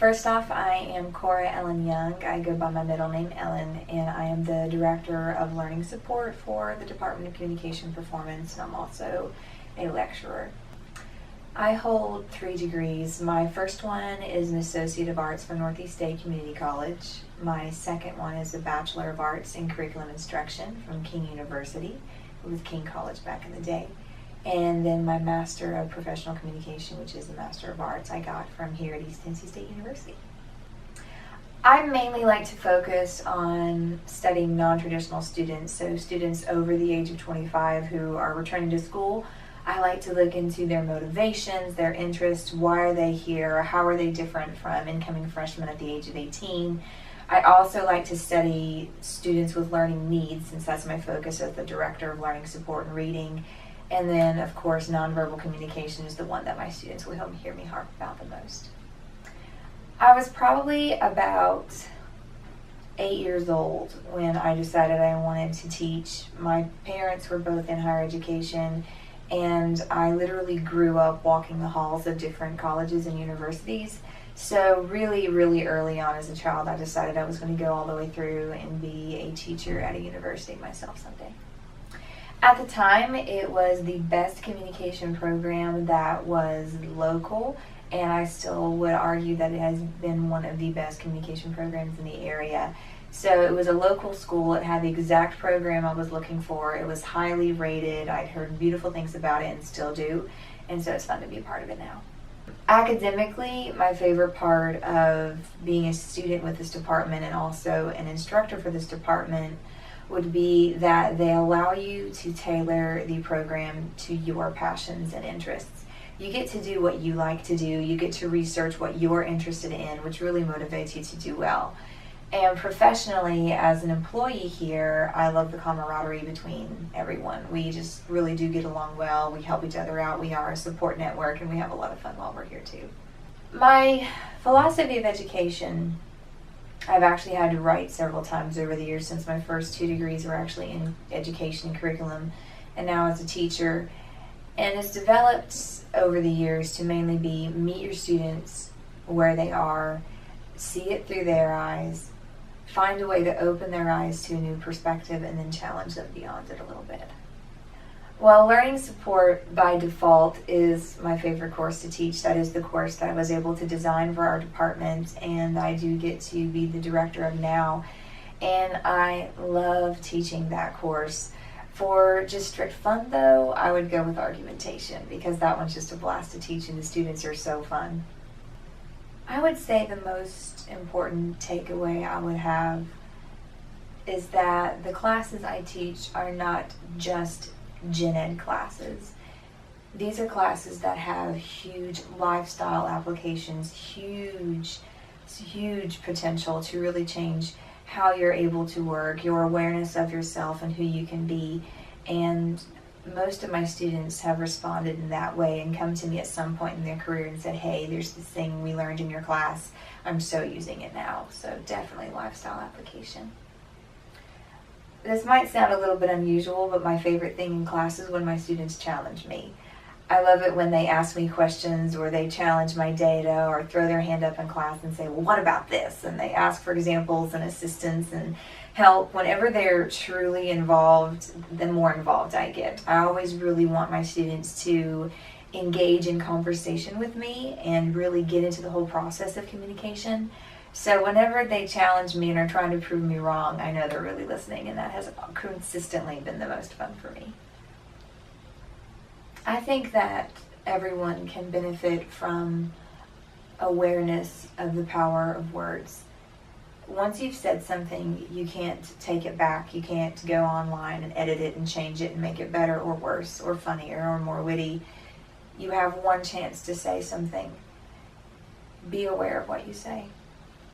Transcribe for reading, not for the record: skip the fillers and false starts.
First off, I am Cora Ellen Young. I go by my middle name Ellen, and I am the Director of Learning Support for the Department of Communication Performance, and I'm also a lecturer. I hold 3 degrees. My first one is an Associate of Arts from Northeast State Community College. My second one is a Bachelor of Arts in Curriculum Instruction from King University. It was King College back in the day. And then my Master of Professional Communication, which is a Master of Arts, I got from here at East Tennessee State University. I mainly like to focus on studying non-traditional students, so students over the age of 25 who are returning to school. I like to look into their motivations, their interests, why are they here, how are they different from incoming freshmen at the age of 18. I also like to study students with learning needs, since that's my focus as the Director of Learning Support and Reading. And then, of course, nonverbal communication is the one that my students will hear me harp about the most. I was probably about 8 years old when I decided I wanted to teach. My parents were both in higher education, and I literally grew up walking the halls of different colleges and universities. So really, really early on as a child, I decided I was going to go all the way through and be a teacher at a university myself someday. At the time, it was the best communication program that was local, and I still would argue that it has been one of the best communication programs in the area. So it was a local school. It had the exact program I was looking for. It was highly rated. I'd heard beautiful things about it and still do, and so it's fun to be a part of it now. Academically, my favorite part of being a student with this department and also an instructor for this department would be that they allow you to tailor the program to your passions and interests. You get to do what you like to do. You get to research what you're interested in, which really motivates you to do well. And professionally, as an employee here, I love the camaraderie between everyone. We just really do get along well. We help each other out. We are a support network, and we have a lot of fun while we're here too. My philosophy of education, I've actually had to write several times over the years, since my first 2 degrees were actually in education and curriculum, and now as a teacher. And it's developed over the years to mainly be meet your students where they are, see it through their eyes, find a way to open their eyes to a new perspective, and then challenge them beyond it a little bit. Well, learning support by default is my favorite course to teach. That is the course that I was able to design for our department, and I do get to be the director of now. And I love teaching that course. For just strict fun, though, I would go with argumentation, because that one's just a blast to teach, and the students are so fun. I would say the most important takeaway I would have is that the classes I teach are not just gen ed classes. These are classes that have huge lifestyle applications, huge potential to really change how you're able to work, your awareness of yourself and who you can be. And most of my students have responded in that way and come to me at some point in their career and said, hey, there's this thing we learned in your class. I'm so using it now. So definitely lifestyle application. This might sound a little bit unusual, but my favorite thing in class is when my students challenge me. I love it when they ask me questions, or they challenge my data, or throw their hand up in class and say, well, what about this? And they ask for examples and assistance and help. Whenever they're truly involved, the more involved I get. I always really want my students to engage in conversation with me and really get into the whole process of communication. So whenever they challenge me and are trying to prove me wrong, I know they're really listening, and that has consistently been the most fun for me. I think that everyone can benefit from awareness of the power of words. Once you've said something, you can't take it back. You can't go online and edit it and change it and make it better or worse or funnier or more witty. You have one chance to say something. Be aware of what you say.